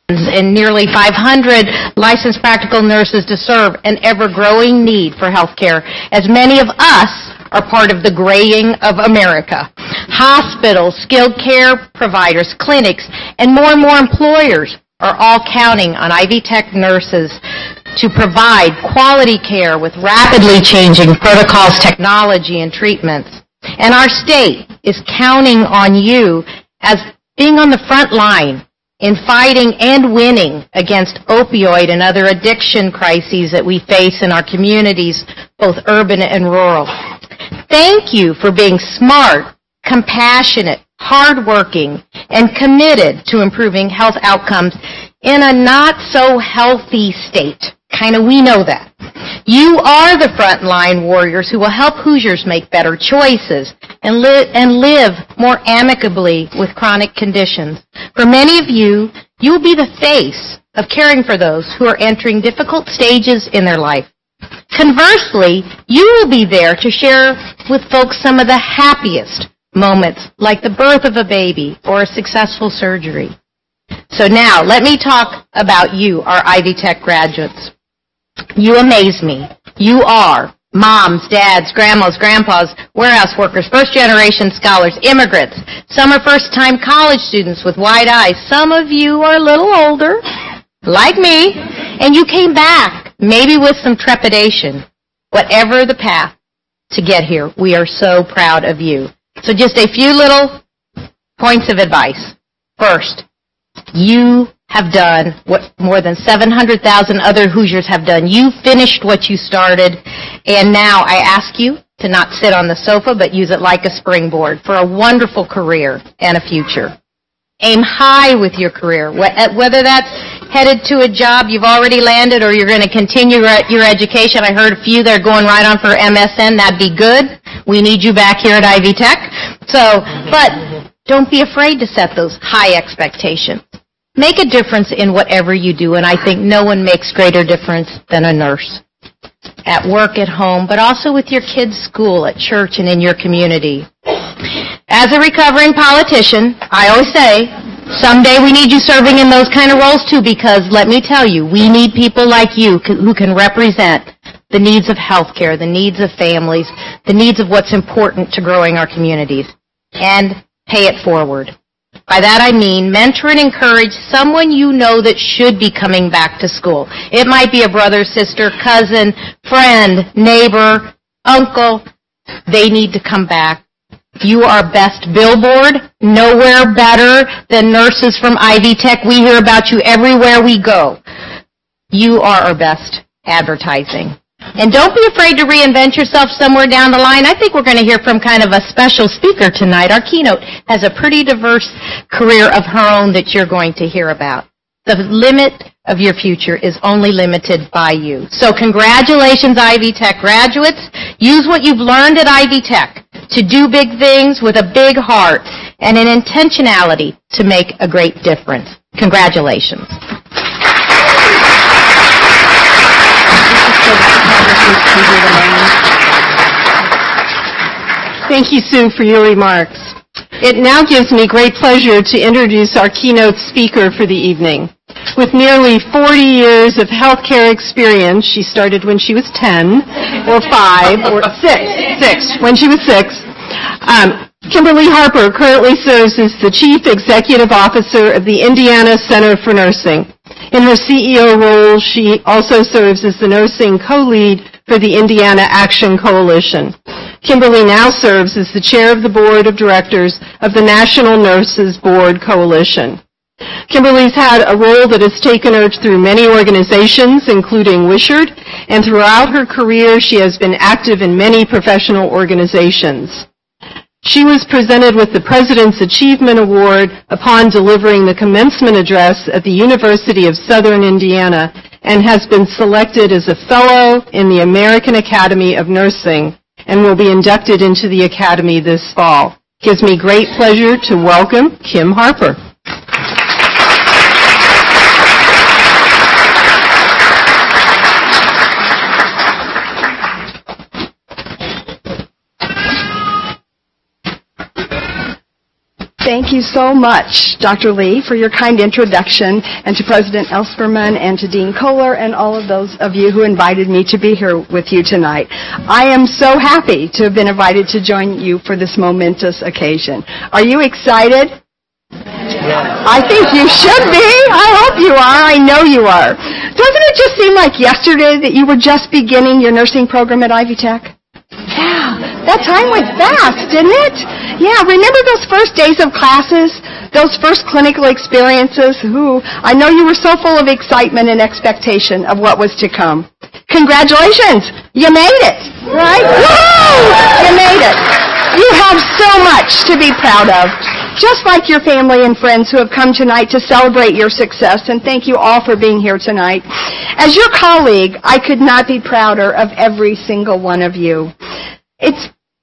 and nearly 500 licensed practical nurses to serve an ever-growing need for health care, as many of us are part of the graying of America. Hospitals, skilled care providers, clinics, and more employers are all counting on Ivy Tech nurses to provide quality care with rapidly changing protocols, technology, and treatments. And our state is counting on you as being on the front line in fighting and winning against opioid and other addiction crises that we face in our communities, both urban and rural. Thank you for being smart, compassionate, hardworking, and committed to improving health outcomes in a not-so-healthy state. We know that. You are the frontline warriors who will help Hoosiers make better choices and live more amicably with chronic conditions. For many of you, you will be the face of caring for those who are entering difficult stages in their life. Conversely, you will be there to share with folks some of the happiest moments, like the birth of a baby or a successful surgery. So now, let me talk about you, our Ivy Tech graduates. You amaze me. You are moms, dads, grandmas, grandpas, warehouse workers, first-generation scholars, immigrants. Some are first-time college students with wide eyes. Some of you are a little older, like me, and you came back, maybe with some trepidation. Whatever the path to get here, we are so proud of you. So just a few little points of advice. First, you have done what more than 700,000 other Hoosiers have done. You finished what you started, and now I ask you to not sit on the sofa, but use it like a springboard for a wonderful career and a future. Aim high with your career, whether that's headed to a job you've already landed or you're going to continue your education. I heard a few that are going right on for MSN. That'd be good. We need you back here at Ivy Tech. But don't be afraid to set those high expectations. Make a difference in whatever you do, and I think no one makes greater difference than a nurse. At work, at home, but also with your kids' school, at church, and in your community. As a recovering politician, I always say, someday we need you serving in those kind of roles too, because let me tell you, we need people like you who can represent the needs of healthcare, the needs of families, the needs of what's important to growing our communities, and pay it forward. By that I mean mentor and encourage someone you know that should be coming back to school. It might be a brother, sister, cousin, friend, neighbor, uncle. They need to come back. You are best billboard. Nowhere better than nurses from Ivy Tech. We hear about you everywhere we go. You are our best advertising. And don't be afraid to reinvent yourself somewhere down the line. I think we're going to hear from kind of a special speaker tonight. Our keynote has a pretty diverse career of her own that you're going to hear about. The limit of your future is only limited by you. So congratulations, Ivy Tech graduates. Use what you've learned at Ivy Tech to do big things with a big heart and an intentionality to make a great difference. Congratulations. Thank you, Sue, for your remarks. It now gives me great pleasure to introduce our keynote speaker for the evening. With nearly 40 years of healthcare experience, she started when she was 10, or 5, or 6, when she was 6. Kimberly Harper currently serves as the Chief Executive Officer of the Indiana Center for Nursing. In her CEO role, she also serves as the nursing co-lead for the Indiana Action Coalition. Kimberly now serves as the chair of the board of directors of the National Nurses Board Coalition. Kimberly's had a role that has taken her through many organizations, including Wishart, and throughout her career she has been active in many professional organizations. She was presented with the President's Achievement Award upon delivering the commencement address at the University of Southern Indiana and has been selected as a fellow in the American Academy of Nursing and will be inducted into the Academy this fall. It gives me great pleasure to welcome Kim Harper. Thank you so much, Dr. Lee, for your kind introduction, and to President Elsperman and to Dean Kohler and all of those of you who invited me to be here with you tonight. I am so happy to have been invited to join you for this momentous occasion. Are you excited? I think you should be. I hope you are. I know you are. Doesn't it just seem like yesterday that you were just beginning your nursing program at Ivy Tech? Yeah, that time went fast, didn't it? Yeah, remember those first days of classes? Those first clinical experiences? I know you were so full of excitement and expectation of what was to come. Congratulations! You made it, right? Woo! You made it. You have so much to be proud of. Just like your family and friends who have come tonight to celebrate your success, and thank you all for being here tonight. As your colleague, I could not be prouder of every single one of you.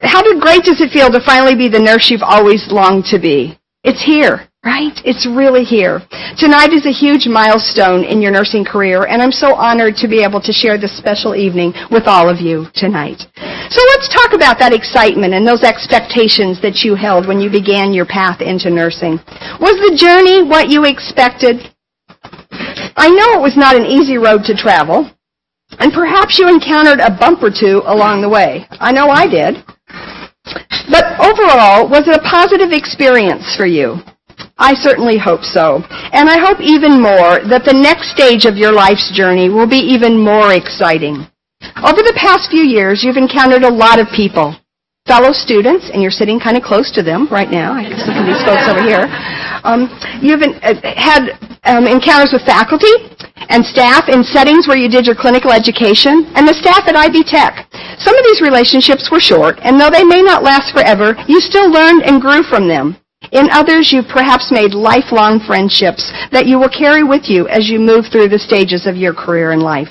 How great does it feel to finally be the nurse you've always longed to be? It's here, right? It's really here. Tonight is a huge milestone in your nursing career, and I'm so honored to be able to share this special evening with all of you tonight. So let's talk about that excitement and those expectations that you held when you began your path into nursing. Was the journey what you expected? I know it was not an easy road to travel, and perhaps you encountered a bump or two along the way. I know I did. But overall, was it a positive experience for you? I certainly hope so. And I hope even more that the next stage of your life's journey will be even more exciting. Over the past few years, you've encountered a lot of people, fellow students, and you're sitting kind of close to them right now. I can look at these folks over here. You've had encounters with faculty and staff in settings where you did your clinical education, and the staff at Ivy Tech. Some of these relationships were short, and though they may not last forever, you still learned and grew from them. In others, you've perhaps made lifelong friendships that you will carry with you as you move through the stages of your career in life.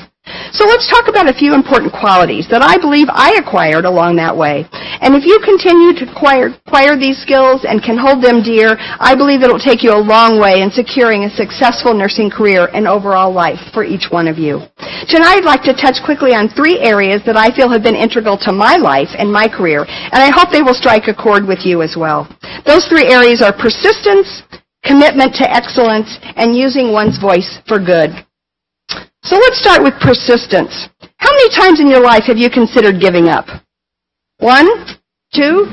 So let's talk about a few important qualities that I believe I acquired along that way. And if you continue to acquire these skills and can hold them dear, I believe it will take you a long way in securing a successful nursing career and overall life for each one of you. Tonight I'd like to touch quickly on 3 areas that I feel have been integral to my life and my career, and I hope they will strike a chord with you as well. Those 3 areas are persistence, commitment to excellence, and using one's voice for good. So let's start with persistence. How many times in your life have you considered giving up? 1? 2?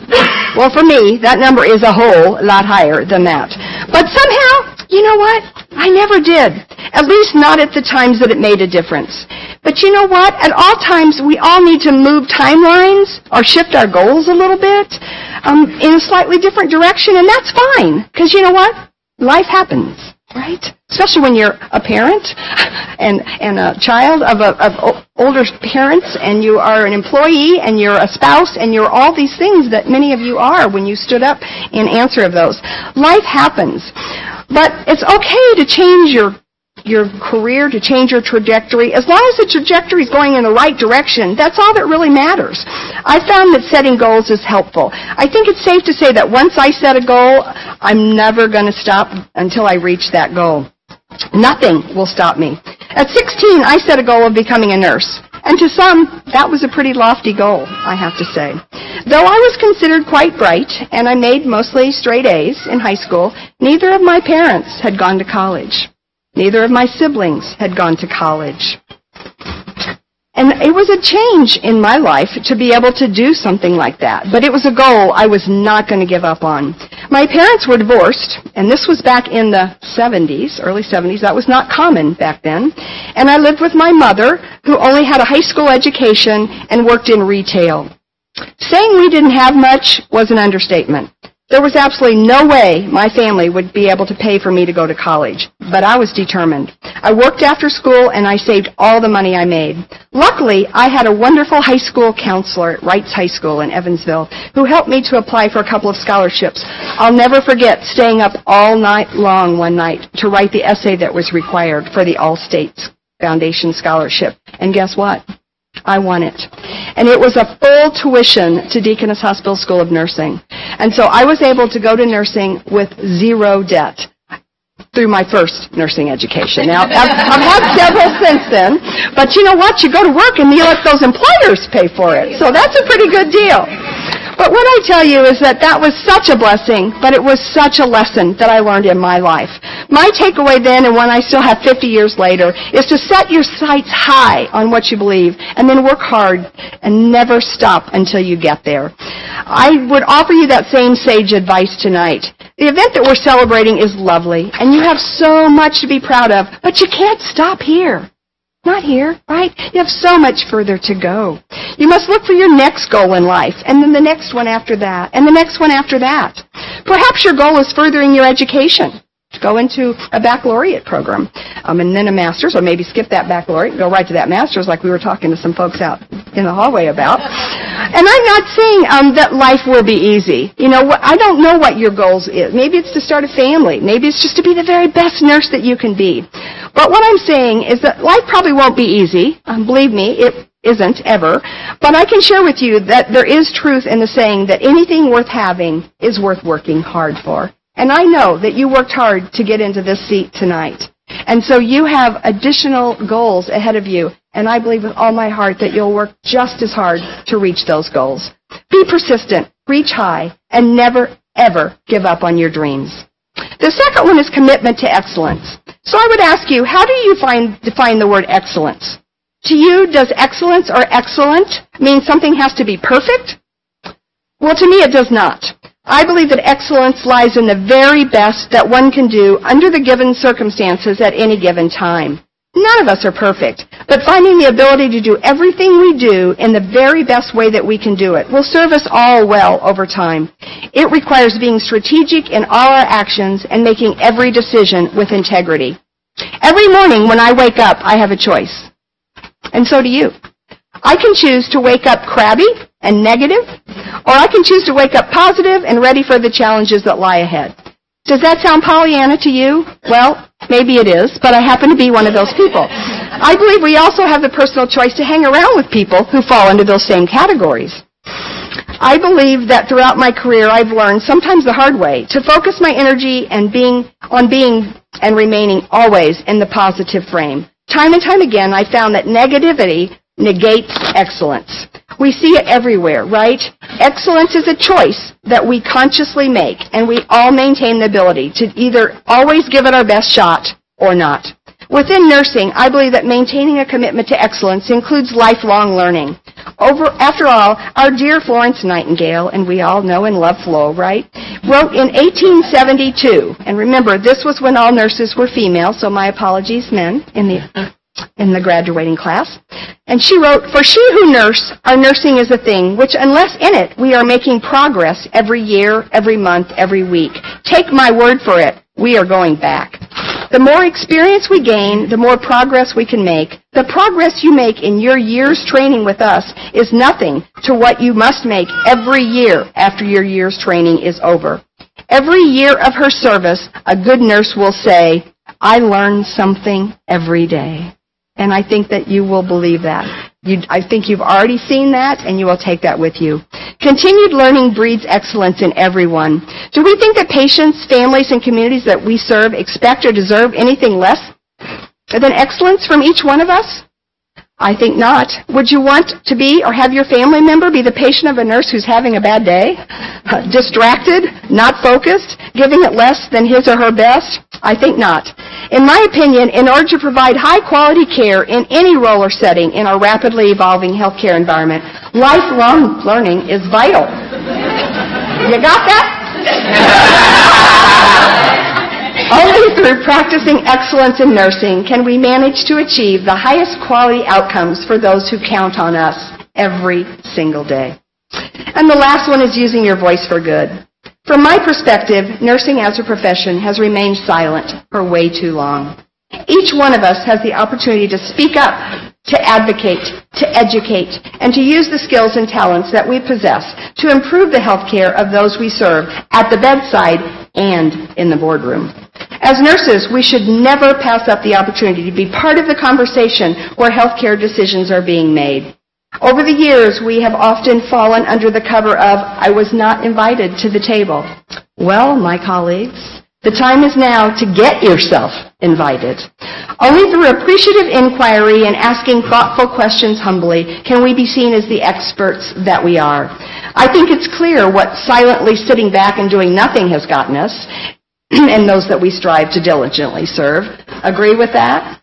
Well, for me, that number is a whole lot higher than that. But somehow, you know what? I never did. At least not at the times that it made a difference. But you know what? At all times, we all need to move timelines or shift our goals a little bit in a slightly different direction, and that's fine. Because you know what? Life happens, right? Especially when you're a parent and a child of older parents, and you are an employee, and you're a spouse, and you're all these things that many of you are when you stood up in answer of those. Life happens. But it's okay to change your career, to change your trajectory. As long as the trajectory is going in the right direction, that's all that really matters. I found that setting goals is helpful. I think it's safe to say that once I set a goal, I'm never going to stop until I reach that goal. Nothing will stop me. At 16, I set a goal of becoming a nurse. And to some, that was a pretty lofty goal, I have to say. Though I was considered quite bright, and I made mostly straight A's in high school, neither of my parents had gone to college. Neither of my siblings had gone to college. And it was a change in my life to be able to do something like that. But it was a goal I was not going to give up on. My parents were divorced, and this was back in the 70s, early 70s. That was not common back then. And I lived with my mother, who only had a high school education and worked in retail. Saying we didn't have much was an understatement. There was absolutely no way my family would be able to pay for me to go to college, but I was determined. I worked after school, and I saved all the money I made. Luckily, I had a wonderful high school counselor at Wrights High School in Evansville who helped me to apply for a couple of scholarships. I'll never forget staying up all night long one night to write the essay that was required for the All-States Foundation Scholarship. And guess what? I won it. And it was a full tuition to Deaconess Hospital School of Nursing. And so I was able to go to nursing with 0 debt through my first nursing education. Now, I've had several since then, but you know what? You go to work and you let those employers pay for it. So that's a pretty good deal. But what I tell you is that was such a blessing, but it was such a lesson that I learned in my life. My takeaway then, and one I still have 50 years later, is to set your sights high on what you believe and then work hard and never stop until you get there. I would offer you that same sage advice tonight. The event that we're celebrating is lovely, and you have so much to be proud of, but you can't stop here. Not here, right? You have so much further to go. You must look for your next goal in life, and then the next one after that, and the next one after that. Perhaps your goal is furthering your education. Go into a baccalaureate program, and then a master's, or maybe skip that baccalaureate and go right to that master's like we were talking to some folks out in the hallway about. And I'm not saying that life will be easy. You know, I don't know what your goals is. Maybe it's to start a family. Maybe it's just to be the very best nurse that you can be. But what I'm saying is that life probably won't be easy. Believe me, it isn't ever. But I can share with you that there is truth in the saying that anything worth having is worth working hard for. And I know that you worked hard to get into this seat tonight. And so you have additional goals ahead of you. And I believe with all my heart that you'll work just as hard to reach those goals. Be persistent, reach high, and never, ever give up on your dreams. The second one is commitment to excellence. So I would ask you, how do you define the word excellence? To you, does excellence or excellent mean something has to be perfect? Well, to me, it does not. I believe that excellence lies in the very best that one can do under the given circumstances at any given time. None of us are perfect, but finding the ability to do everything we do in the very best way that we can do it will serve us all well over time. It requires being strategic in all our actions and making every decision with integrity. Every morning when I wake up, I have a choice. And so do you. I can choose to wake up crabby and negative, or I can choose to wake up positive and ready for the challenges that lie ahead. Does that sound Pollyanna to you? Well, maybe it is, but I happen to be one of those people. I believe we also have the personal choice to hang around with people who fall into those same categories. I believe that throughout my career I've learned, sometimes the hard way, to focus my energy on being and remaining always in the positive frame. Time and time again, I found that negativity negates excellence. We see it everywhere, right? Excellence is a choice that we consciously make, and we all maintain the ability to either always give it our best shot or not. Within nursing, I believe that maintaining a commitment to excellence includes lifelong learning. After all, our dear Florence Nightingale, and we all know and love Flo, right, wrote in 1872, and remember, this was when all nurses were female, so my apologies, men, in the graduating class. And she wrote, "For she who nurse, our nursing is a thing, which unless in it we are making progress every year, every month, every week. Take my word for it, we are going back. The more experience we gain, the more progress we can make. The progress you make in your year's training with us is nothing to what you must make every year after your year's training is over. Every year of her service, a good nurse will say, I learn something every day." And I think that you will believe that. I think you've already seen that, and you will take that with you. Continued learning breeds excellence in everyone. Do we think that patients, families, and communities that we serve expect or deserve anything less than excellence from each one of us? I think not. Would you want to be or have your family member be the patient of a nurse who's having a bad day? Distracted? Not focused? Giving it less than his or her best? I think not. In my opinion, in order to provide high-quality care in any role or setting in our rapidly evolving healthcare environment, lifelong learning is vital. You got that? Only through practicing excellence in nursing can we manage to achieve the highest quality outcomes for those who count on us every single day. And the last one is using your voice for good. From my perspective, nursing as a profession has remained silent for way too long. Each one of us has the opportunity to speak up, to advocate, to educate, and to use the skills and talents that we possess to improve the health care of those we serve at the bedside and in the boardroom. As nurses, we should never pass up the opportunity to be part of the conversation where healthcare decisions are being made. Over the years, we have often fallen under the cover of, I was not invited to the table. Well, my colleagues, The time is now to get yourself invited. Only through appreciative inquiry and asking thoughtful questions humbly can we be seen as the experts that we are. I think it's clear what silently sitting back and doing nothing has gotten us, and those that we strive to diligently serve. Agree with that?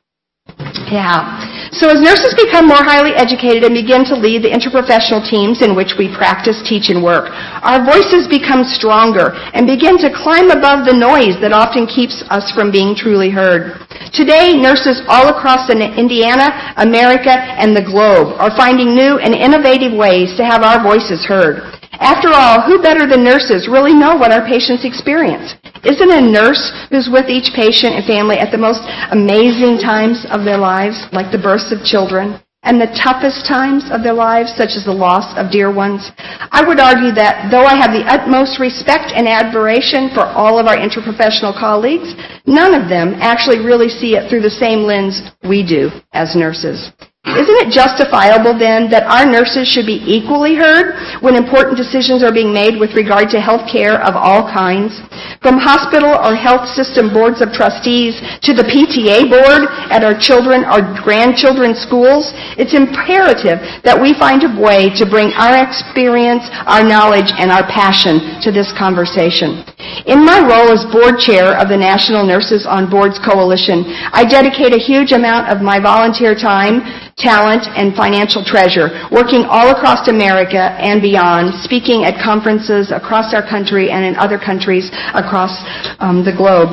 Yeah. So as nurses become more highly educated and begin to lead the interprofessional teams in which we practice, teach, and work, our voices become stronger and begin to climb above the noise that often keeps us from being truly heard. Today, nurses all across Indiana, America, and the globe are finding new and innovative ways to have our voices heard. After all, who better than nurses really know what our patients experience? Isn't a nurse who's with each patient and family at the most amazing times of their lives, like the births of children, and the toughest times of their lives, such as the loss of dear ones? I would argue that though I have the utmost respect and admiration for all of our interprofessional colleagues, none of them actually really see it through the same lens we do as nurses. Isn't it justifiable, then, that our nurses should be equally heard when important decisions are being made with regard to health care of all kinds? From hospital or health system boards of trustees to the PTA board at our children or grandchildren's schools, it's imperative that we find a way to bring our experience, our knowledge, and our passion to this conversation. In my role as board chair of the National Nurses on Boards Coalition, I dedicate a huge amount of my volunteer time, talent, and financial treasure, working all across America and beyond, speaking at conferences across our country and in other countries across the globe,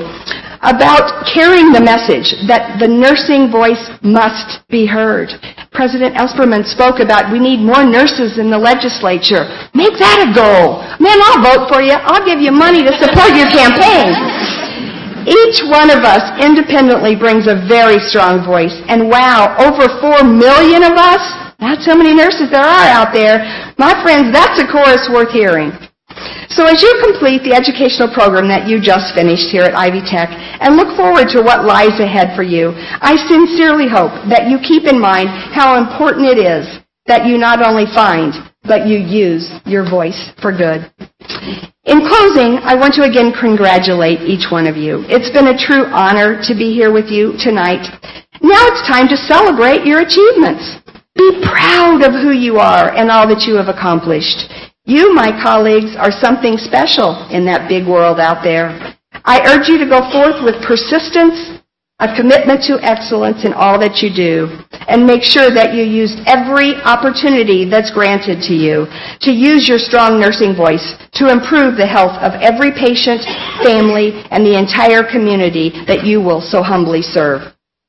about carrying the message that the nursing voice must be heard. President Esperman spoke about we need more nurses in the legislature. Make that a goal. Man, I'll vote for you. I'll give you money to support your campaign. Each one of us independently brings a very strong voice. And wow, over 4 million of us? That's how many nurses there are out there. My friends, that's a chorus worth hearing. So as you complete the educational program that you just finished here at Ivy Tech and look forward to what lies ahead for you, I sincerely hope that you keep in mind how important it is that you not only find, but you use your voice for good. In closing, I want to again congratulate each one of you. It's been a true honor to be here with you tonight. Now it's time to celebrate your achievements. Be proud of who you are and all that you have accomplished. You, my colleagues, are something special in that big world out there. I urge you to go forth with persistence, a commitment to excellence in all that you do, and make sure that you use every opportunity that's granted to you to use your strong nursing voice to improve the health of every patient, family, and the entire community that you will so humbly serve.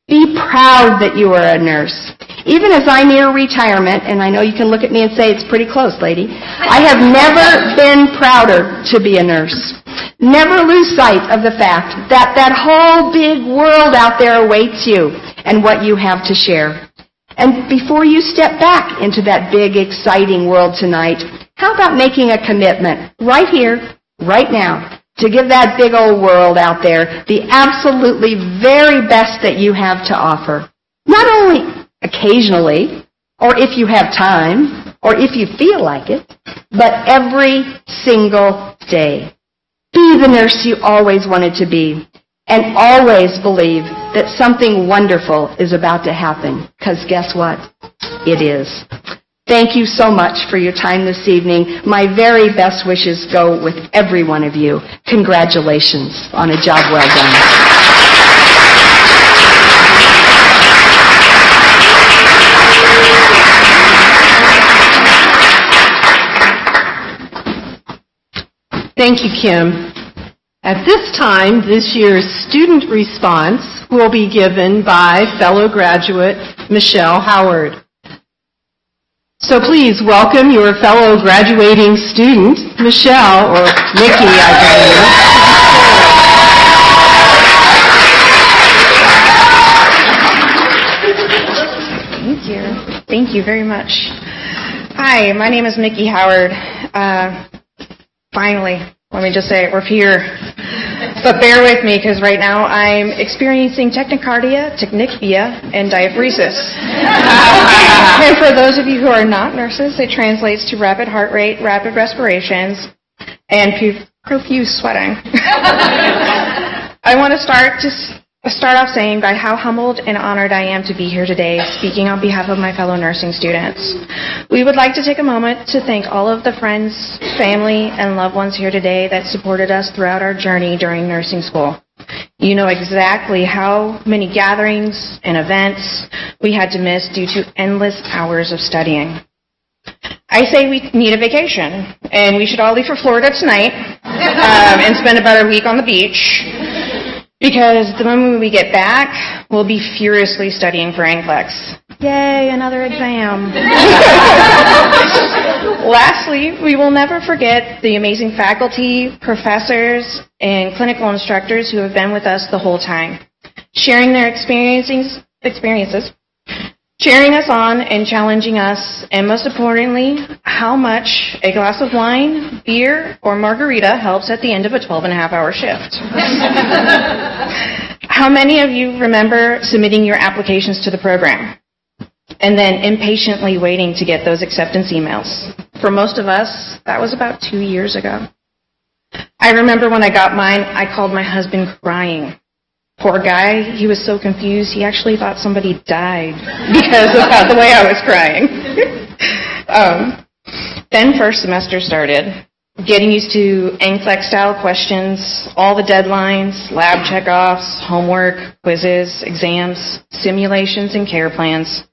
Be proud that you are a nurse. Even as I near retirement, and I know you can look at me and say, it's pretty close, lady, I have never been prouder to be a nurse. Never lose sight of the fact that that whole big world out there awaits you and what you have to share. And before you step back into that big, exciting world tonight, how about making a commitment right here, right now, to give that big old world out there the absolutely very best that you have to offer? Not only occasionally, or if you have time, or if you feel like it, but every single day. Be the nurse you always wanted to be, and always believe that something wonderful is about to happen, because guess what? It is. Thank you so much for your time this evening. My very best wishes go with every one of you. Congratulations on a job well done. Thank you, Kim. At this time, this year's student response will be given by fellow graduate Michelle Howard. So please welcome your fellow graduating student, Michelle, or Nikki, I believe. Thank you. Thank you very much. Hi, my name is Mickey Howard. Finally, let me just say it, we're here. But bear with me, because right now I'm experiencing tachycardia, tachypnea, and diaphoresis. And for those of you who are not nurses, it translates to rapid heart rate, rapid respirations, and profuse sweating. I want to start off saying by how humbled and honored I am to be here today, speaking on behalf of my fellow nursing students. We would like to take a moment to thank all of the friends, family, and loved ones here today that supported us throughout our journey during nursing school. You know exactly how many gatherings and events we had to miss due to endless hours of studying. I say we need a vacation, and we should all leave for Florida tonight and spend about a week on the beach, because the moment we get back, we'll be furiously studying for NCLEX. Yay, another exam. Lastly, we will never forget the amazing faculty, professors, and clinical instructors who have been with us the whole time, sharing their experiences, cheering us on and challenging us, and most importantly, how much a glass of wine, beer, or margarita helps at the end of a 12-and-a-half-hour shift. How many of you remember submitting your applications to the program and then impatiently waiting to get those acceptance emails? For most of us, that was about 2 years ago. I remember when I got mine, I called my husband crying. Poor guy, he was so confused, he actually thought somebody died because of the way I was crying. Then first semester started, getting used to NCLEX-style questions, all the deadlines, lab checkoffs, homework, quizzes, exams, simulations, and care plans.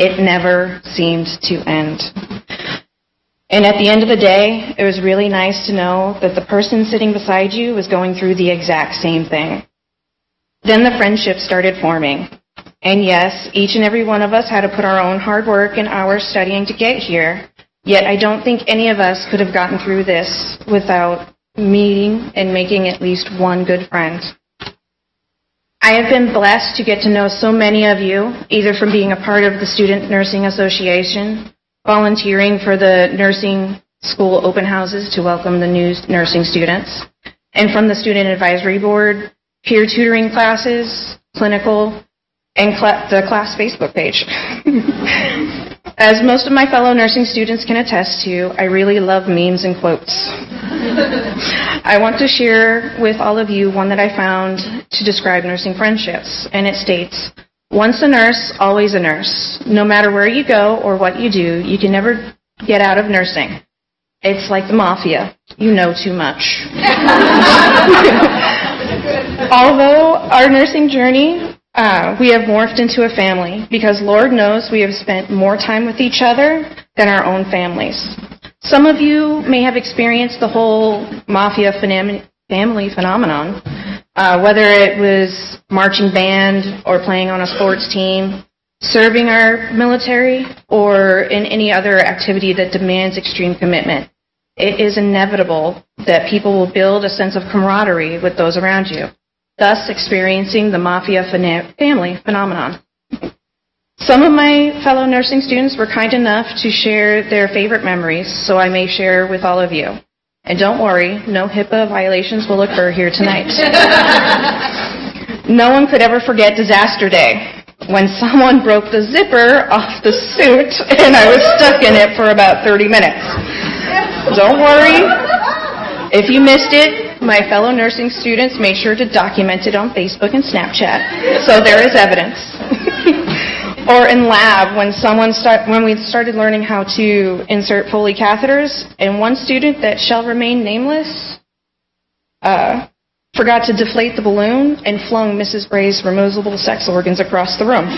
It never seemed to end. And at the end of the day, it was really nice to know that the person sitting beside you was going through the exact same thing. Then the friendships started forming. And yes, each and every one of us had to put our own hard work and hours studying to get here. Yet I don't think any of us could have gotten through this without meeting and making at least one good friend. I have been blessed to get to know so many of you, either from being a part of the Student Nursing Association, volunteering for the nursing school open houses to welcome the new nursing students, and from the Student Advisory Board, peer tutoring classes, clinical, and the class Facebook page. As most of my fellow nursing students can attest to, I really love memes and quotes. I want to share with all of you one that I found to describe nursing friendships, and it states, "Once a nurse, always a nurse. No matter where you go or what you do, you can never get out of nursing. It's like the mafia. You know too much." Although our nursing journey, we have morphed into a family because Lord knows we have spent more time with each other than our own families. Some of you may have experienced the whole mafia family phenomenon, whether it was marching band or playing on a sports team, serving our military, or in any other activity that demands extreme commitment. It is inevitable that people will build a sense of camaraderie with those around you, thus experiencing the mafia family phenomenon. Some of my fellow nursing students were kind enough to share their favorite memories, so I may share with all of you. And don't worry, no HIPAA violations will occur here tonight. No one could ever forget Disaster Day, when someone broke the zipper off the suit and I was stuck in it for about 30 minutes. Don't worry, if you missed it, my fellow nursing students made sure to document it on Facebook and Snapchat, so there is evidence. Or in lab, when we started learning how to insert Foley catheters, and one student that shall remain nameless forgot to deflate the balloon and flung Mrs. Bray's removable sex organs across the room.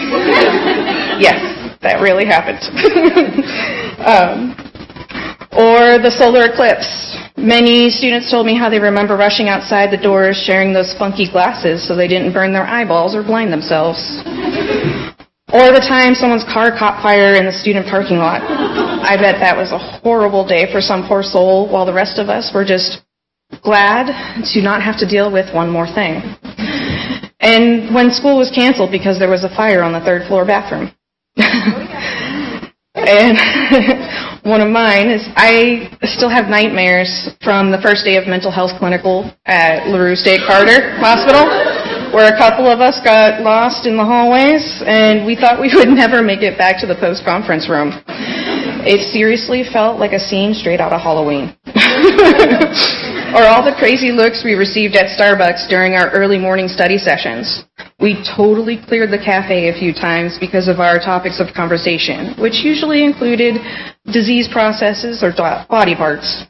Yes, that really happened. Or the solar eclipse. Many students told me how they remember rushing outside the doors sharing those funky glasses so they didn't burn their eyeballs or blind themselves. Or the time someone's car caught fire in the student parking lot. I bet that was a horrible day for some poor soul, while the rest of us were just glad to not have to deal with one more thing. And when school was canceled because there was a fire on the third floor bathroom. And one of mine is, I still have nightmares from the first day of mental health clinical at LaRue State Carter Hospital, where a couple of us got lost in the hallways, and we thought we would never make it back to the post-conference room. It seriously felt like a scene straight out of Halloween. or all the crazy looks we received at Starbucks during our early morning study sessions. We totally cleared the cafe a few times because of our topics of conversation, which usually included disease processes or body parts.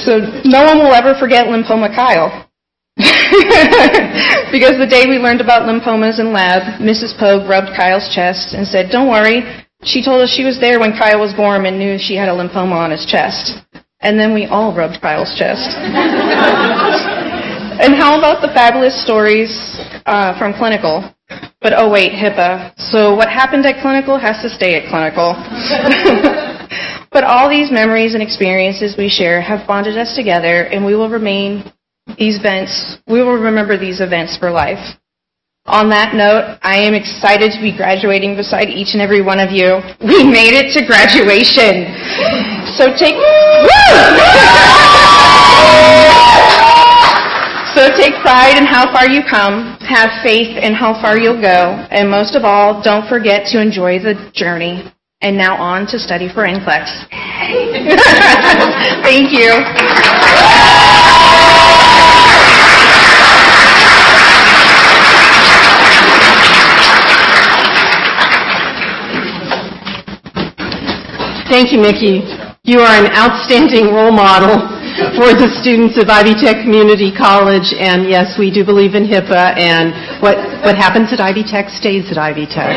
So no one will ever forget Lymphoma Kyle. Because the day we learned about lymphomas in lab, Mrs. Pogue rubbed Kyle's chest and said, "Don't worry." She told us she was there when Kyle was born and knew she had a lymphoma on his chest. And then we all rubbed Kyle's chest. And how about the fabulous stories from clinical? But oh wait, HIPAA. So what happened at clinical has to stay at clinical. But all these memories and experiences we share have bonded us together, and we will remember these events for life. On that note, I am excited to be graduating beside each and every one of you. We made it to graduation. So take pride in how far you come, have faith in how far you'll go, and most of all, don't forget to enjoy the journey. And now on to study for NCLEX. Thank you. Thank you, Mickey. You are an outstanding role model for the students of Ivy Tech Community College, and yes, we do believe in HIPAA, and what happens at Ivy Tech stays at Ivy Tech.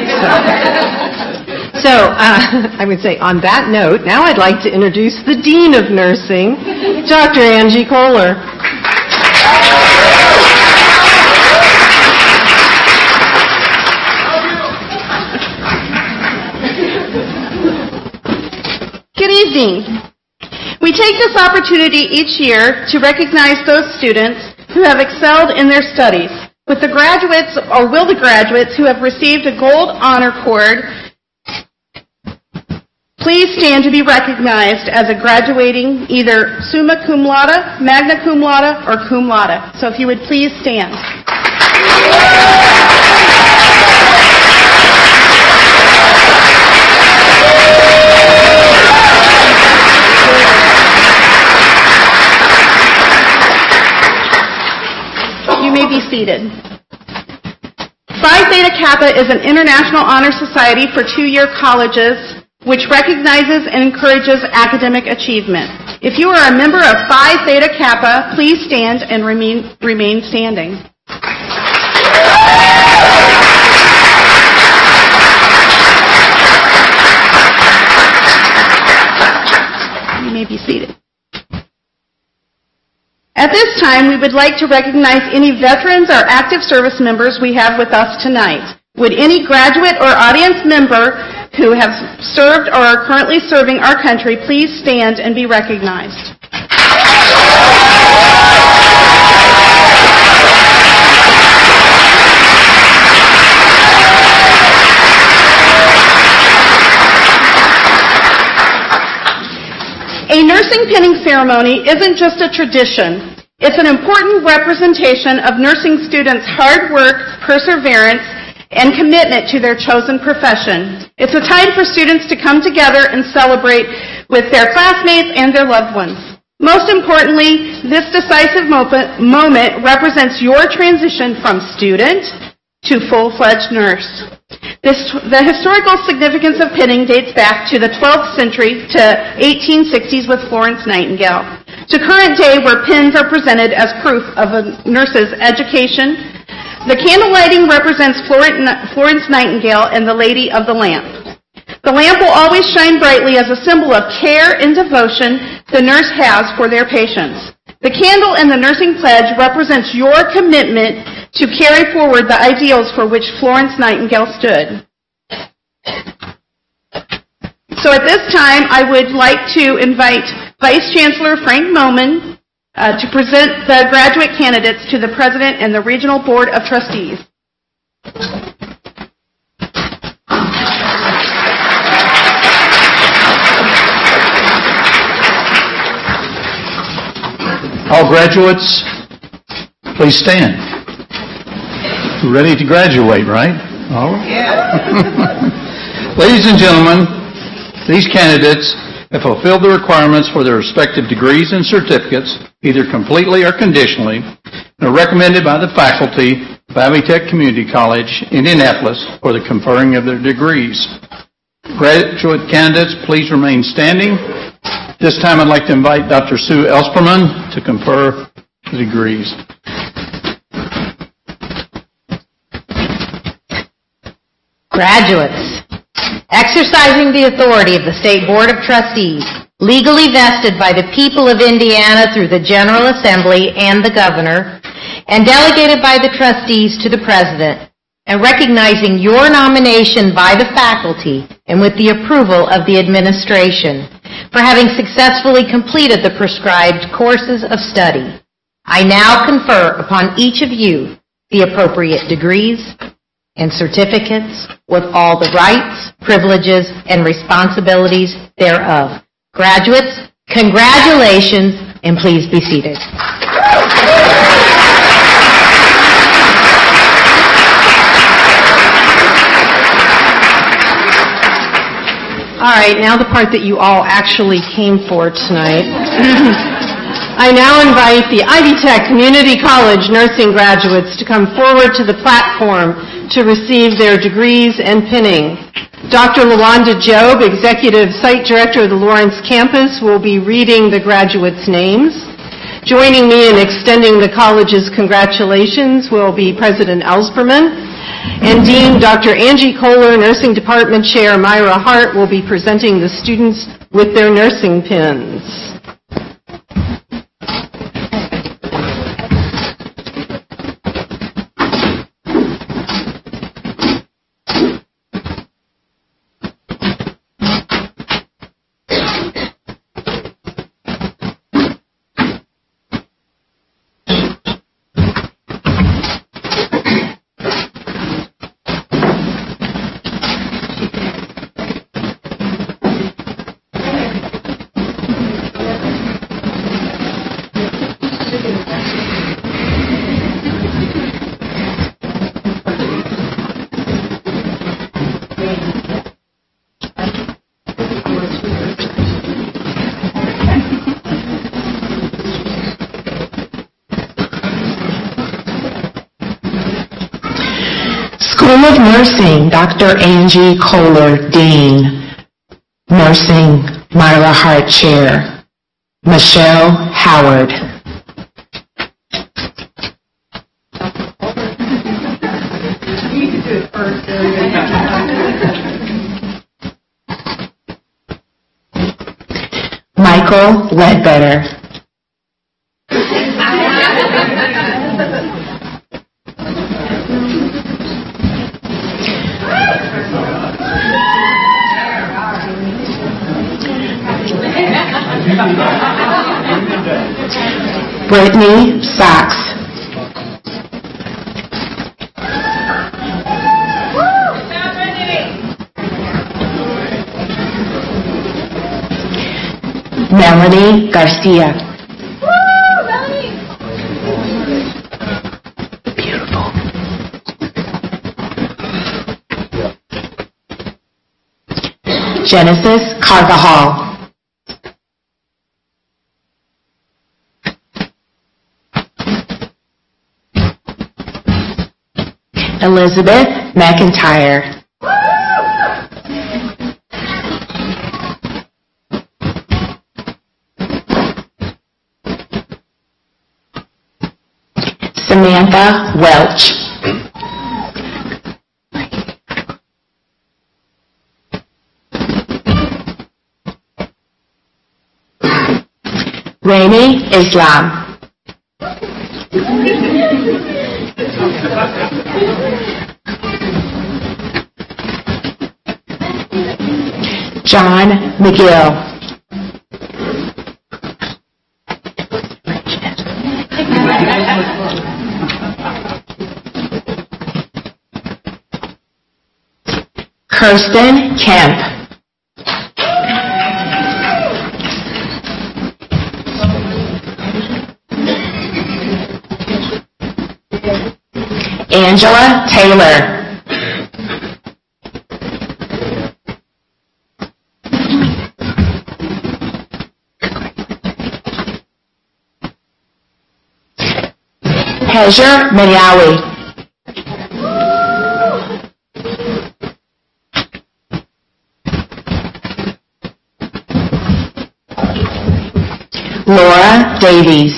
So I would say on that note, now I'd like to introduce the Dean of Nursing, Dr. Angie Kohler. Good evening. We take this opportunity each year to recognize those students who have excelled in their studies. With the graduates, or will the graduates, who have received a gold honor cord, please stand to be recognized as a graduating either summa cum laude, magna cum laude, or cum laude. So if you would please stand. You may be seated. Psi Theta Kappa is an international honor society for two-year colleges which recognizes and encourages academic achievement. If you are a member of Phi Theta Kappa, please stand and remain standing. You may be seated. At this time, we would like to recognize any veterans or active service members we have with us tonight. Would any graduate or audience member who have served or are currently serving our country please stand and be recognized? A nursing pinning ceremony isn't just a tradition. It's an important representation of nursing students' hard work, perseverance, and commitment to their chosen profession. It's a time for students to come together and celebrate with their classmates and their loved ones. Most importantly, this decisive moment represents your transition from student to full-fledged nurse. The historical significance of pinning dates back to the 12th century to 1860s with Florence Nightingale, to current day where pins are presented as proof of a nurse's education. The candle lighting represents Florence Nightingale and the Lady of the Lamp. The lamp will always shine brightly as a symbol of care and devotion the nurse has for their patients. The candle and the nursing pledge represents your commitment to carry forward the ideals for which Florence Nightingale stood. So at this time, I would like to invite Vice Chancellor Frank Moman to present the graduate candidates to the President and the Regional Board of Trustees. All graduates, please stand. You're ready to graduate, right? All right. Yeah. Ladies and gentlemen, these candidates have fulfilled the requirements for their respective degrees and certificates either completely or conditionally, and are recommended by the faculty of Avitech Community College, Indianapolis, for the conferring of their degrees. Graduate candidates, please remain standing. This time I'd like to invite Dr. Sue Elsperman to confer the degrees. Graduates, exercising the authority of the State Board of Trustees, legally vested by the people of Indiana through the General Assembly and the Governor, and delegated by the trustees to the President, and recognizing your nomination by the faculty and with the approval of the administration for having successfully completed the prescribed courses of study, I now confer upon each of you the appropriate degrees and certificates with all the rights, privileges, and responsibilities thereof. Graduates, congratulations, and please be seated. All right, now the part that you all actually came for tonight. I now invite the Avitech Community College nursing graduates to come forward to the platform to receive their degrees and pinning. Dr. LaWanda Jobe, Executive Site Director of the Lawrence campus, will be reading the graduates' names. Joining me in extending the college's congratulations will be President Elsperman. And Dean Dr. Angie Kohler, Nursing Department Chair Myra Hart, will be presenting the students with their nursing pins. School of Nursing, Dr. Angie Kohler, Dean. Nursing, Myra Hart, Chair. Michelle Howard. Michael Ledbetter. Brittany Sachs. Melanie Garcia. Beautiful. Genesis Carvajal. Elizabeth McIntyre. Samantha Welch. Raimi Islam. John McGill. Kirsten Kemp. Angela Taylor. Tejer Menyawi. Laura Davies.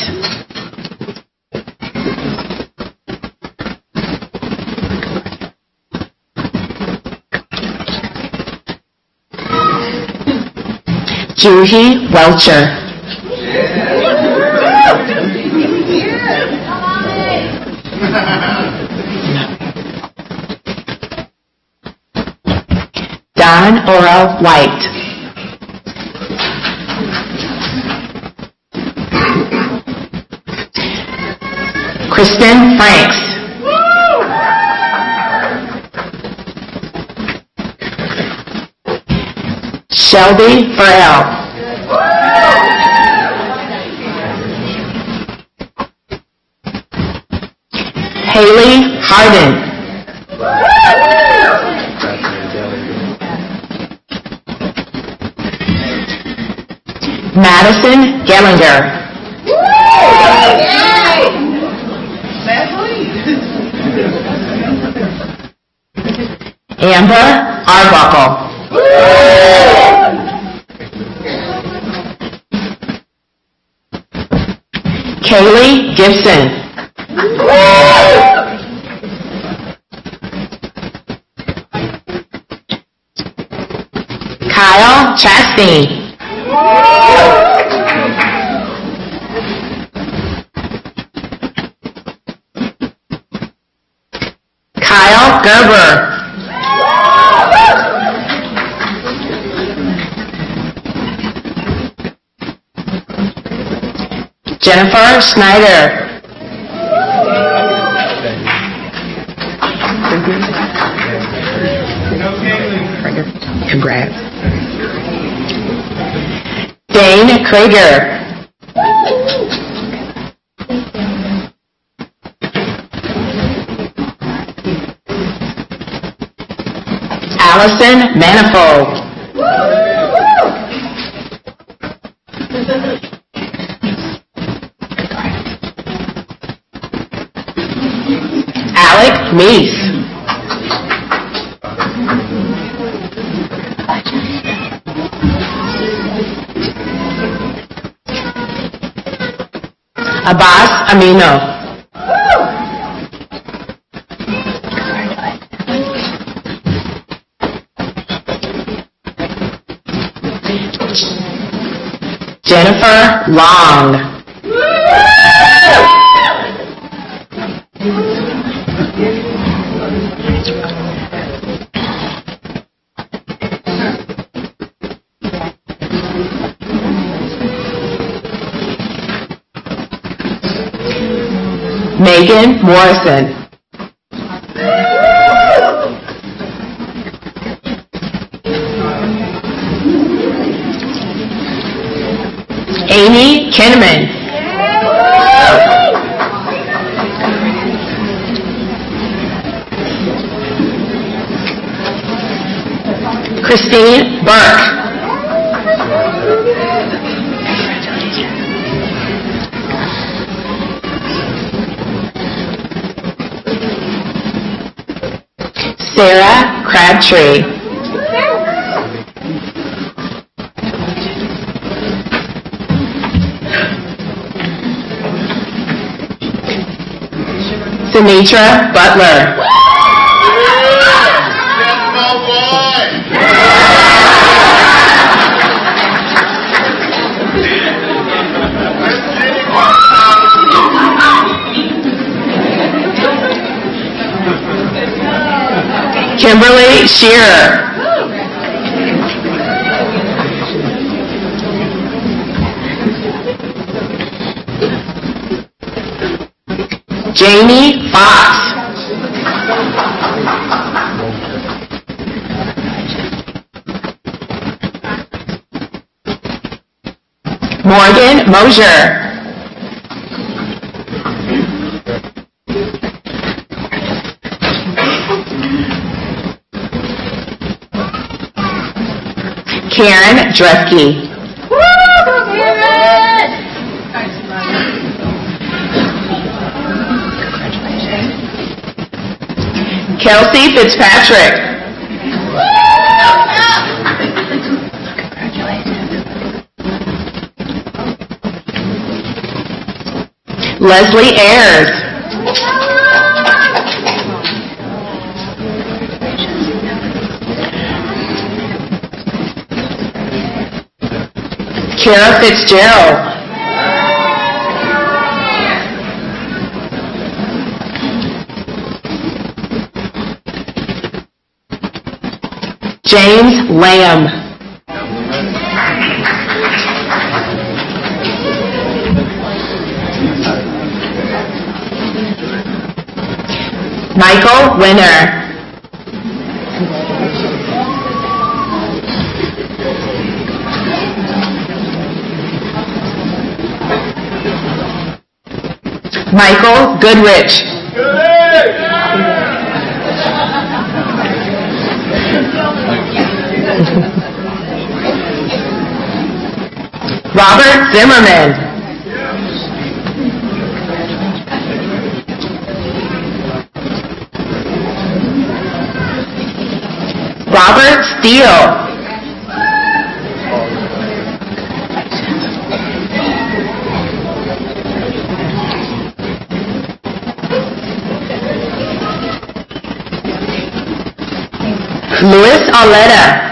Juhi Welcher. Don Ora White. Kristen Franks. Shelby Farrell. Haley Harden. Madison Gellinger. Amber Arbuckle. Kaylee Gibson. Kyle Chastain. Kyle Gerber. Jennifer Snyder. Congrats. Dane Krieger. Allison Manifold. Alec Meese. Abbas Amino. Jennifer Long. Megan Morrison. Amy Kinnaman. Christine Burke. Sarah Crabtree. Sinatra Butler. Kimberly Shearer. Jamie Fox. Morgan Mosier. Karen Dresky. Kelsey Fitzpatrick. Leslie Ayers. Kara Fitzgerald. James Lamb. Michael Winner. Michael Goodrich. Robert Zimmerman. Robert Steele. Luis Arletta.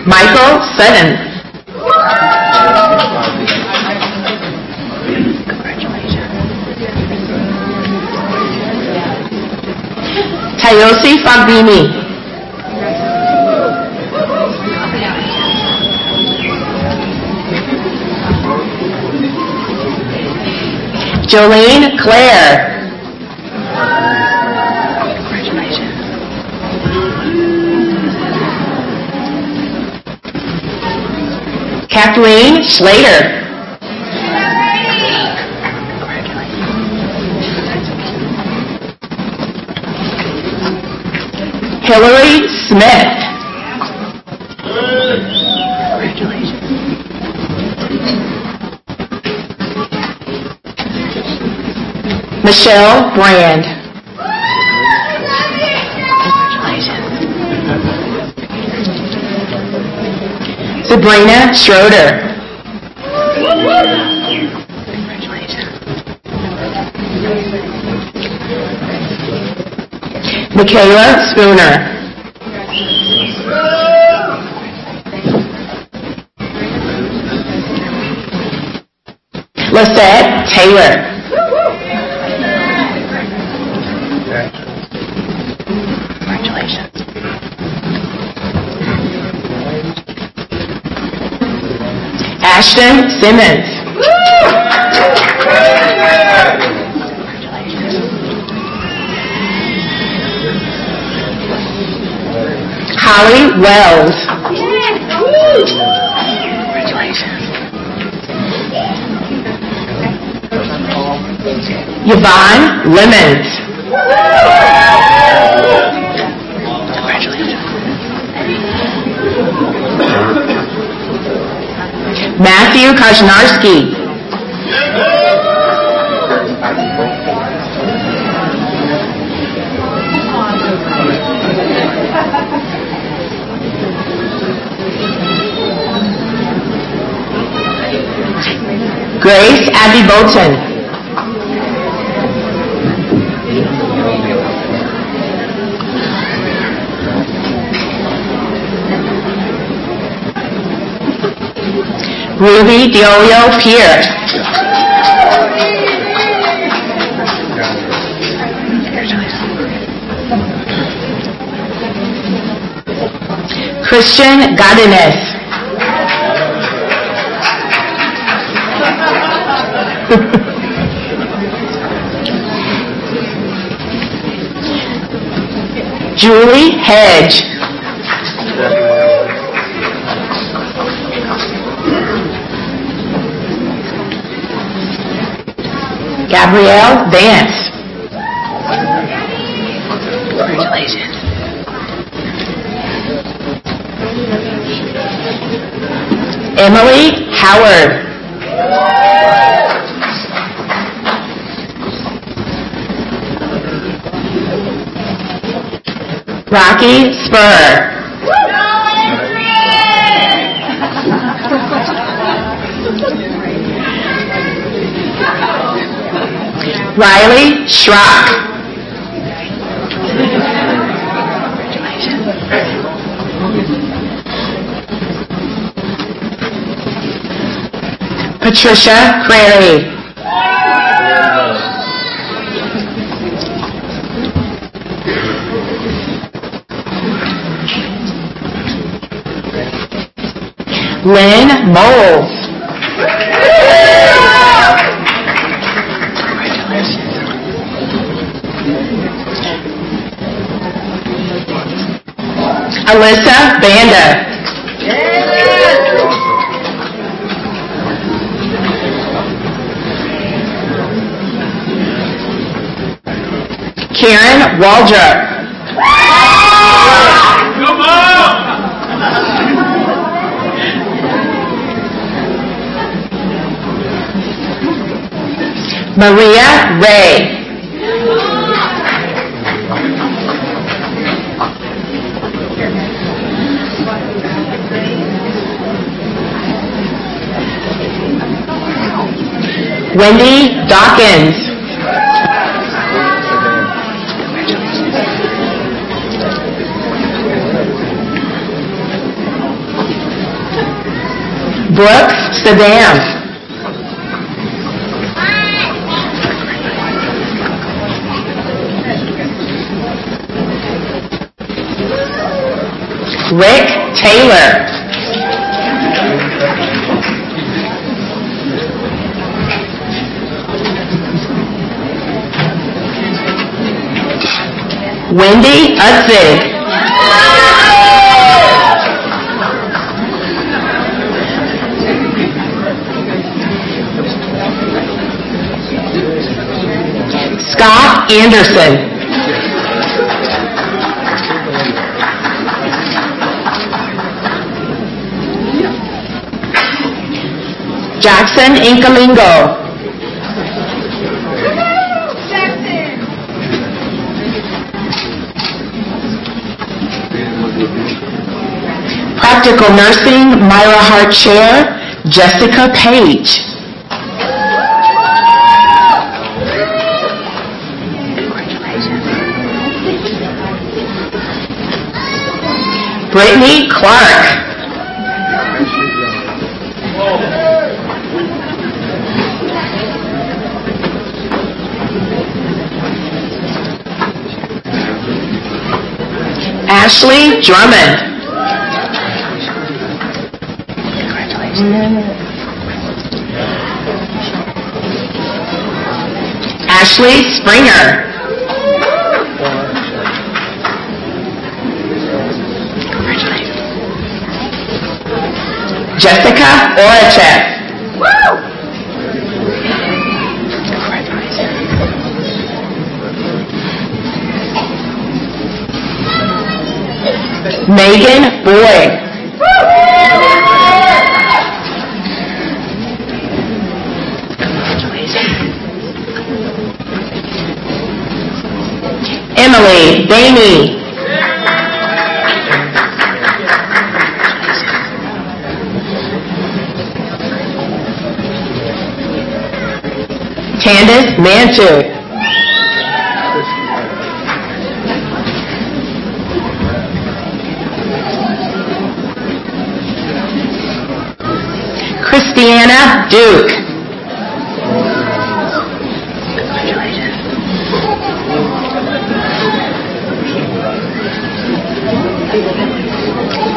Michael Sutton. Tayosi Fagbini. Jolene Claire. Kathleen Slater. Hillary Smith. Michelle Brand. Sabrina Schroeder. Michaela Spooner. Lisette Taylor. Ashton Simmons. Holly Wells. Yvonne Lemons. Matthew Koshnarski. Grace Abby Bolton. Ruby Diolio Pierce. Christian Godinez. Julie Hedge. Gabrielle Vance. Congratulations. Emily Howard. Rocky Spur. Riley Schrock. Patricia Crary. Lynn Moles. Alyssa Banda. Karen Waldrop. Come on! Maria Ray. Wendy Dawkins. Brooks Saddam. Rick Taylor. Wendy Utzig. Scott Anderson. Jackson Incalingo. Practical Nursing, Myra Hart Chair, Jessica Page. Brittany Clark. Ashley Drummond. Ashley Springer. Jessica Orachek. Megan Boyd. Emily Damey. Candace Manchuk. Christiana Duke.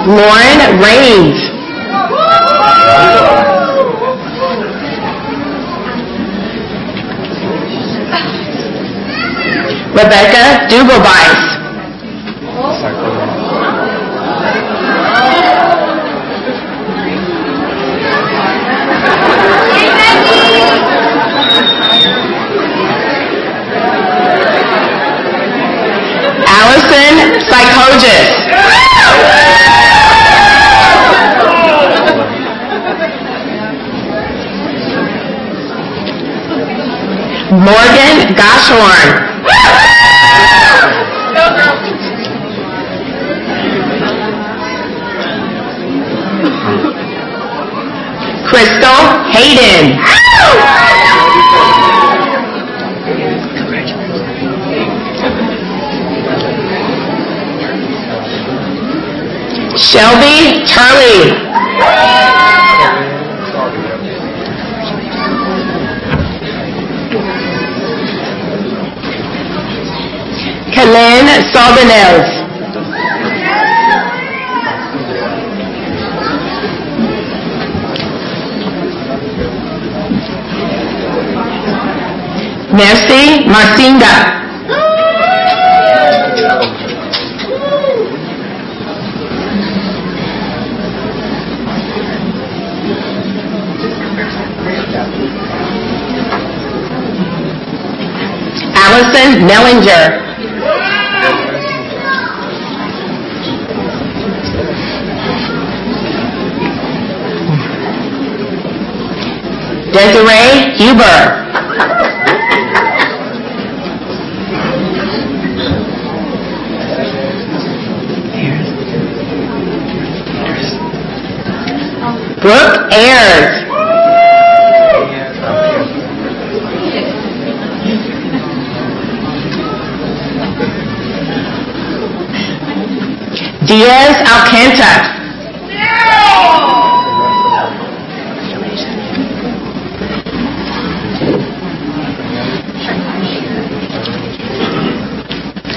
Lauren Raines. Rebecca Dubelbeis. Allison Psychogis. Morgan Goshorn. Crystal Hayden. Shelby Turley. Kalen Saldinels. Merci Marcinda. Allison Mellinger. Desiree Huber. Brooke Ayers. Diaz Alcantara.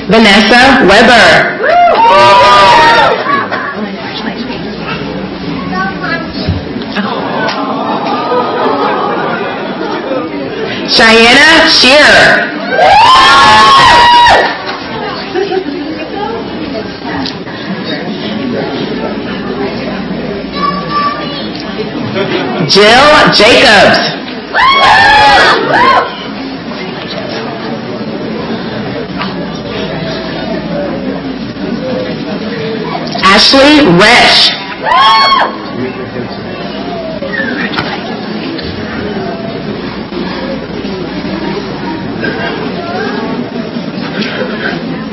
Vanessa Weber. Cheyenne Shearer. Jill Jacobs. Ashley Resch.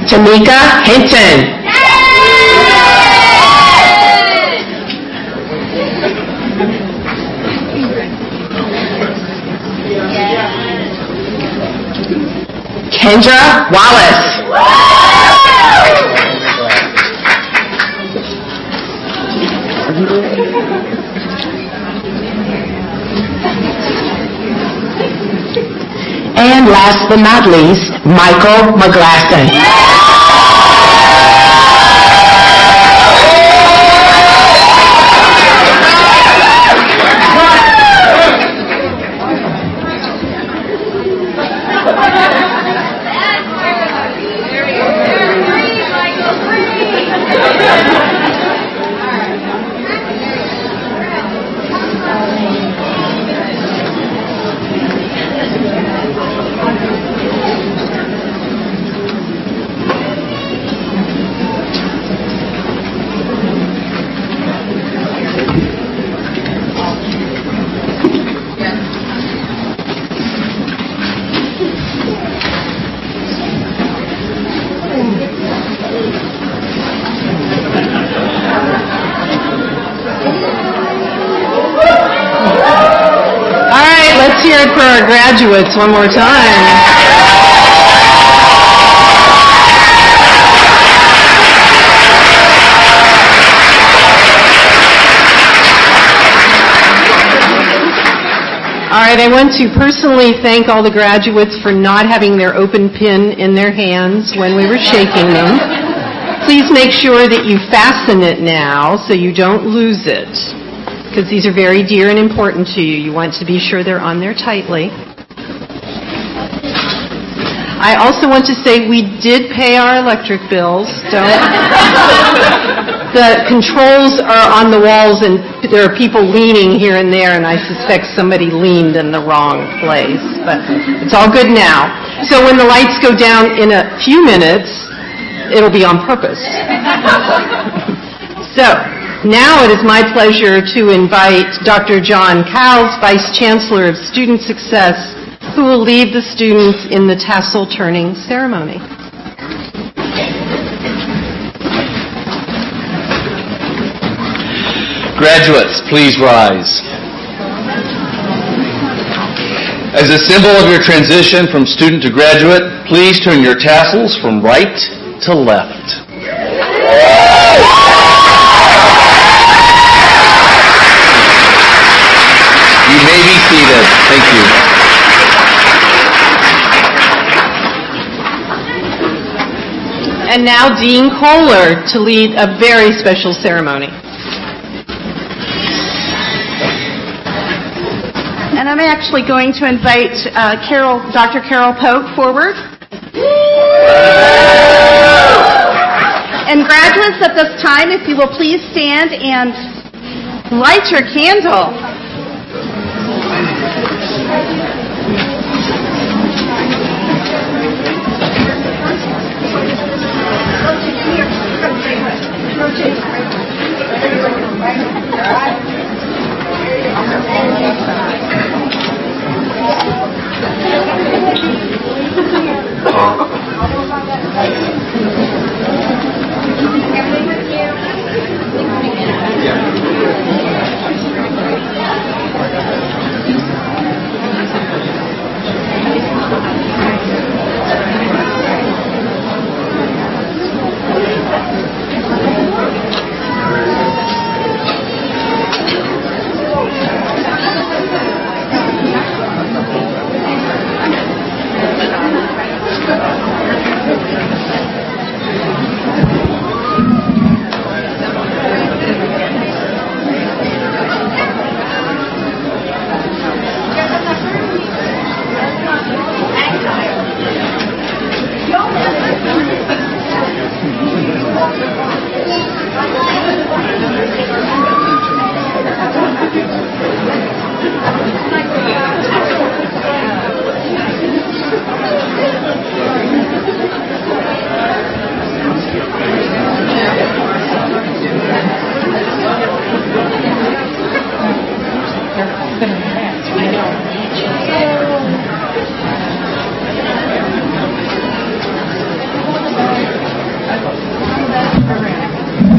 Tamika Hinton. Kendra Wallace. And last but not least, Michael McGlasson. Let's hear it for our graduates one more time. All right, I want to personally thank all the graduates for not having their open pin in their hands when we were shaking them. Please make sure that you fasten it now so you don't lose it, because these are very dear and important to you. You want to be sure they're on there tightly. I also want to say we did pay our electric bills. The controls are on the walls, and there are people leaning here and there, and I suspect somebody leaned in the wrong place. But it's all good now. So when the lights go down in a few minutes, it'll be on purpose. So now it is my pleasure to invite Dr. John Cowles, Vice Chancellor of Student Success, who will lead the students in the tassel turning ceremony. Graduates, please rise. As a symbol of your transition from student to graduate, please turn your tassels from right to left. You may be seated. Thank you. And now Dean Kohler to lead a very special ceremony. And I'm actually going to invite Dr. Carol Pope forward. And graduates, at this time, if you will please stand and light your candle.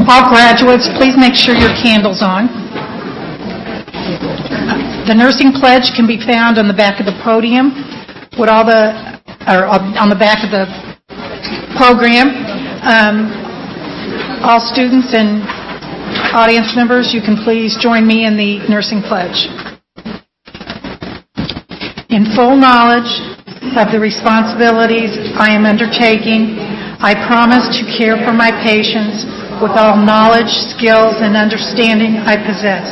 All graduates, please make sure your candle's on. The nursing pledge can be found on the back of the podium with on the back of the program. All students and audience members, you can please join me in the nursing pledge. In full knowledge of the responsibilities I am undertaking, I promise to care for my patients with all knowledge, skills, and understanding I possess,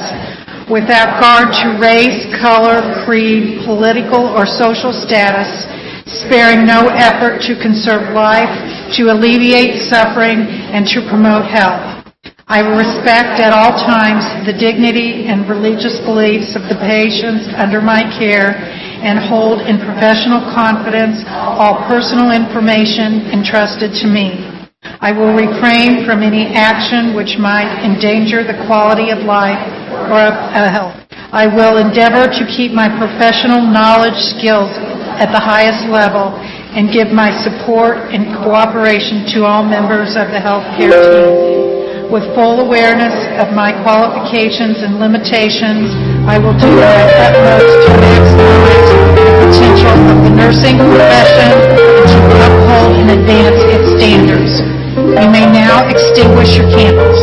without regard to race, color, creed, political, or social status, sparing no effort to conserve life, to alleviate suffering, and to promote health. I will respect at all times the dignity and religious beliefs of the patients under my care and hold in professional confidence all personal information entrusted to me. I will refrain from any action which might endanger the quality of life or of health. I will endeavor to keep my professional knowledge, skills at the highest level and give my support and cooperation to all members of the healthcare team. With full awareness of my qualifications and limitations, I will do my utmost to maximize the potential of the nursing profession and to uphold and advance its standards. You may now extinguish your candles.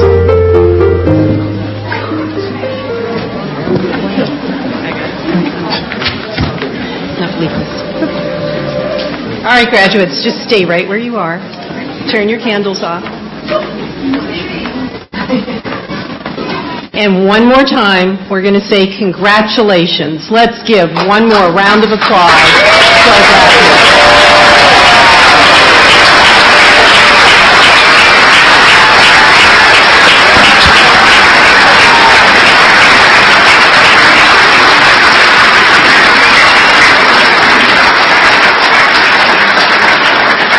All right, graduates, just stay right where you are. Turn your candles off. And one more time, we're going to say congratulations. Let's give one more round of applause to our graduates.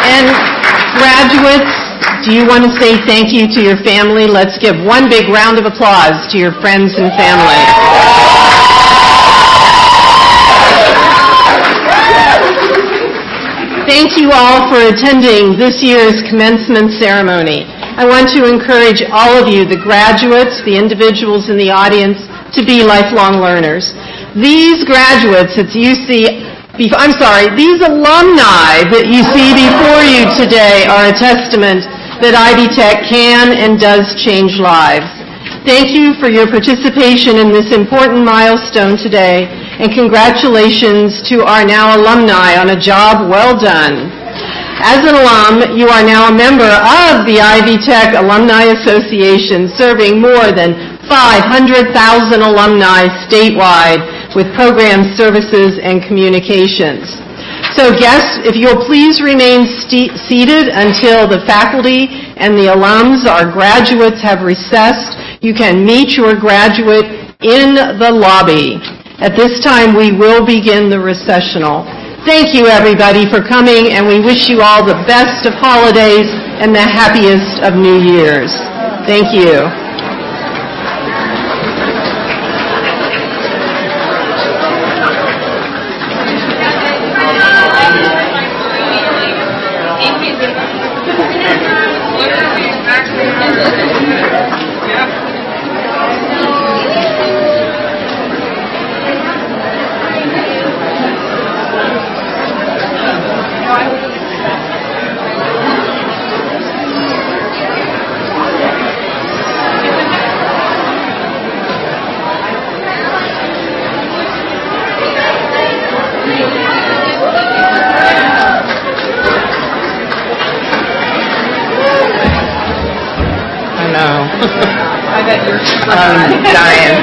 And graduates, do you want to say thank you to your family? Let's give one big round of applause to your friends and family. you all for attending this year's commencement ceremony. I want to encourage all of you, the graduates, the individuals in the audience, to be lifelong learners. These graduates that you see, these alumni that you see before you today are a testament that Ivy Tech can and does change lives. Thank you for your participation in this important milestone today, and congratulations to our now alumni on a job well done. As an alum, you are now a member of the Ivy Tech Alumni Association, serving more than 500,000 alumni statewide with programs, services, and communications. So guests, if you'll please remain seated until the faculty and the alums, our graduates, have recessed. You can meet your graduate in the lobby. At this time, we will begin the recessional. Thank you, everybody, for coming, and we wish you all the best of holidays and the happiest of New Year's. Thank you. I'm dying.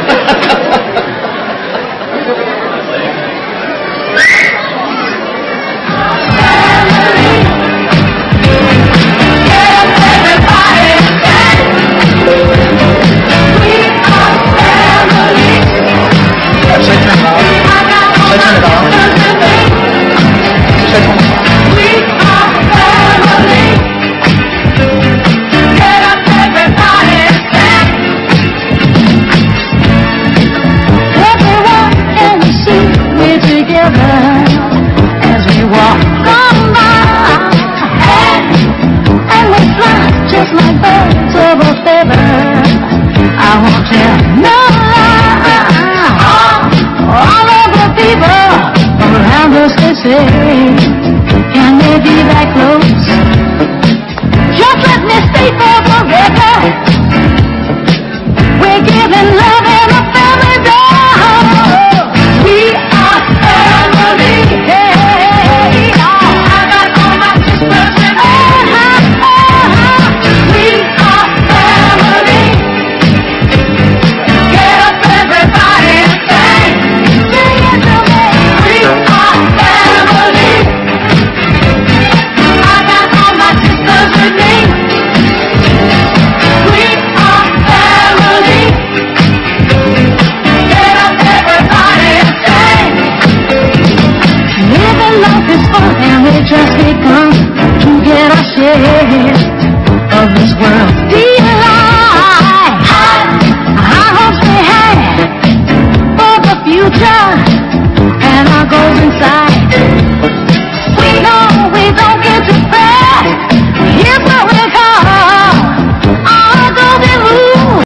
Say